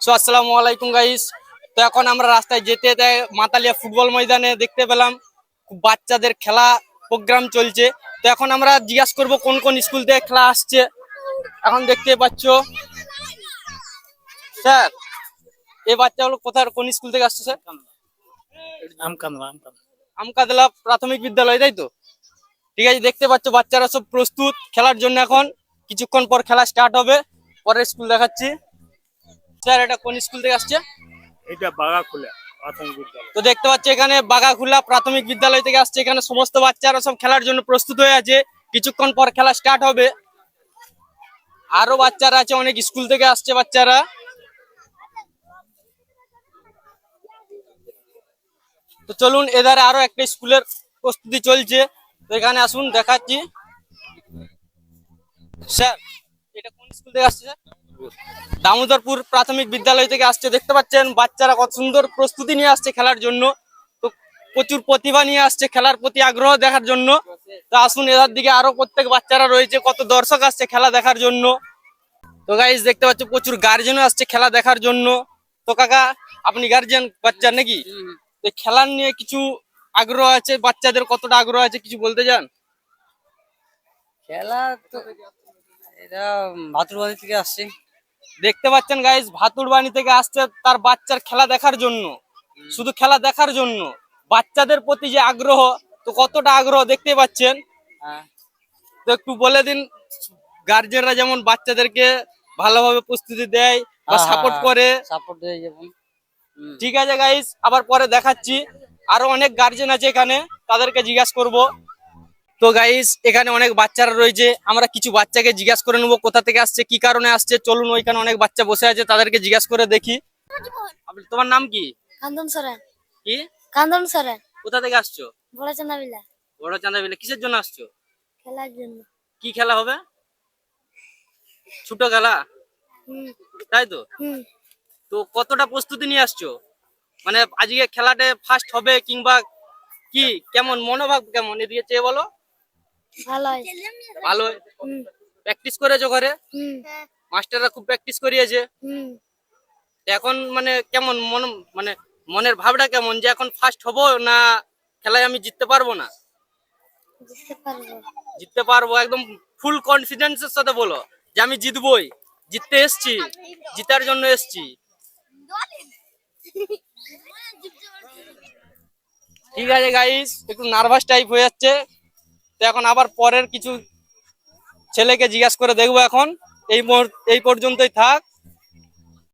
So আসসালামু আলাইকুম guys. তো এখন আমরা রাস্তায় যেতে যেতে মাতালিয়া ফুটবল ময়দানে দেখতে পেলাম বাচ্চাদের খেলা প্রোগ্রাম চলছে। তো এখন আমরা জিজ্ঞাসা করব কোন কোন স্কুল থেকে খেলা আসছে। এখন দেখতে পাচ্ছ স্যার, এই বাচ্চাগুলো কোথায় কোন স্কুল থেকে আসছে স্যার? আমকাদলা প্রাথমিক বিদ্যালয়, তাই তো? ঠিক আছে, দেখতে পাচ্ছ বাচ্চারা সব প্রস্তুত খেলার জন্য। এখন কিছুক্ষণ পর খেলা স্টার্ট হবে। পরের স্কুল দেখাচ্ছি। স্যার, এটা কোন স্কুল থেকে আসছে? এটা বাগাখোলা প্রাথমিক বিদ্যালয়। তো দেখতে পাচ্ছি এখানে বাগাখুলা প্রাথমিক বিদ্যালয় থেকে আসছে। এখানে সমস্ত বাচ্চারা সব খেলার জন্য প্রস্তুত হয়ে আছে। কিছুক্ষণ পর খেলা স্টার্ট হবে। আরো বাচ্চারা আছে, অনেক স্কুল থেকে আসছে বাচ্চারা। তো চলুন, এধারে আরো একটা স্কুলের প্রস্তুতি চলছে। তো এখানে আসুন, দেখাচ্ছি। স্যার, এটা কোন স্কুল থেকে আসছে স্যার? দামোদরপুর প্রাথমিক বিদ্যালয় থেকে আসছে। দেখতে পাচ্ছেন বাচ্চারা কত সুন্দর প্রস্তুতি নিয়ে আসছে খেলার জন্য। তো প্রচুর প্রতিভা নিয়ে আসছে খেলার প্রতি আগ্রহ দেখার জন্য। তো আসুন, এধার দিকে আরো প্রত্যেক বাচ্চারা রয়েছে, কত দর্শক আসছে খেলা দেখার জন্য। তো গাইস, দেখতে পাচ্ছ প্রচুর গার্জেনও আসছে খেলা দেখার জন্য। তো কাকা, আপনি গার্জেন বাচ্চার নাকি? তো খেলার নিয়ে কিছু আগ্রহ আছে বাচ্চাদের, কতটা আগ্রহ আছে কিছু বলতে চান? খেলা তো এটা ভাতুরবাড়ি থেকে আসছে। দেখতে পাচ্ছেন গাইস, ভাতুরবাড়ি থেকে আসছে তার বাচ্চার খেলা দেখার জন্য। শুধু খেলা দেখার জন্য বাচ্চাদের প্রতি যে আগ্রহ, তো কতটা আগ্রহ দেখতে পাচ্ছেন। হ্যাঁ, তো একটু বলে দিন, গার্জেনরা যেমন বাচ্চাদেরকে ভালোভাবে প্রস্তুতি দেয় বা সাপোর্ট করে। সাপোর্ট দিয়ে যেমন। ঠিক আছে গাইস, আবার পরে দেখাচ্ছি। আরো অনেক গার্জেন আছে এখানে, তাদেরকে জিজ্ঞাসা করব। তো গাইস, এখানে অনেক বাচ্চারা রয়েছে। আমরা কিছু বাচ্চাকে জিজ্ঞাসা করে নেবো কোথা থেকে আসছে, কি কারণে আসছে। চলুন, ওইখানে অনেক বাচ্চা বসে আছে, তাদেরকে জিজ্ঞাসা করে দেখি। তোমার নাম কি? কান্দন সরেন। কি? কান্দন সরেন। কোথা থেকে আসছো? বড় চান্দাবিলা। বড় চাঁদাবিলে। কিসের জন্য আসছো? খেলার জন্য। কি খেলা হবে? ছোট খেলা, হুম তাই তো? হুম। তো কতটা প্রস্তুতি নিয়ে আসছো? মানে আজকে খেলাতে ফার্স্ট হবে কিংবা কি, কেমন মনোভাব, কেমন এদিকে চেয়ে বলো। ভালোই। ভালো। হুম প্র্যাকটিস করেছো ঘরে? হুম মাস্টাররা খুব প্র্যাকটিস করিয়েছে। হুম। এখন মানে কেমন মন, মানে মনের ভাবটা কেমন যে এখন ফার্স্ট হব না খেলায় আমি জিততে পারবো না? বুঝতে পারবো। জিততে পারবো, একদম ফুল কনফিডেন্সের সাথে বলো যে আমি জিতবই। জিততে এসছি, জিতার জন্য এসছি। ঠিক আছে গাইস, একটু নার্ভাস টাইপ হয়ে যাচ্ছে। তো এখন আবার পরের কিছু ছেলেকে জিজ্ঞাসা করে দেখবো। এখন এই পর্যন্তই থাক।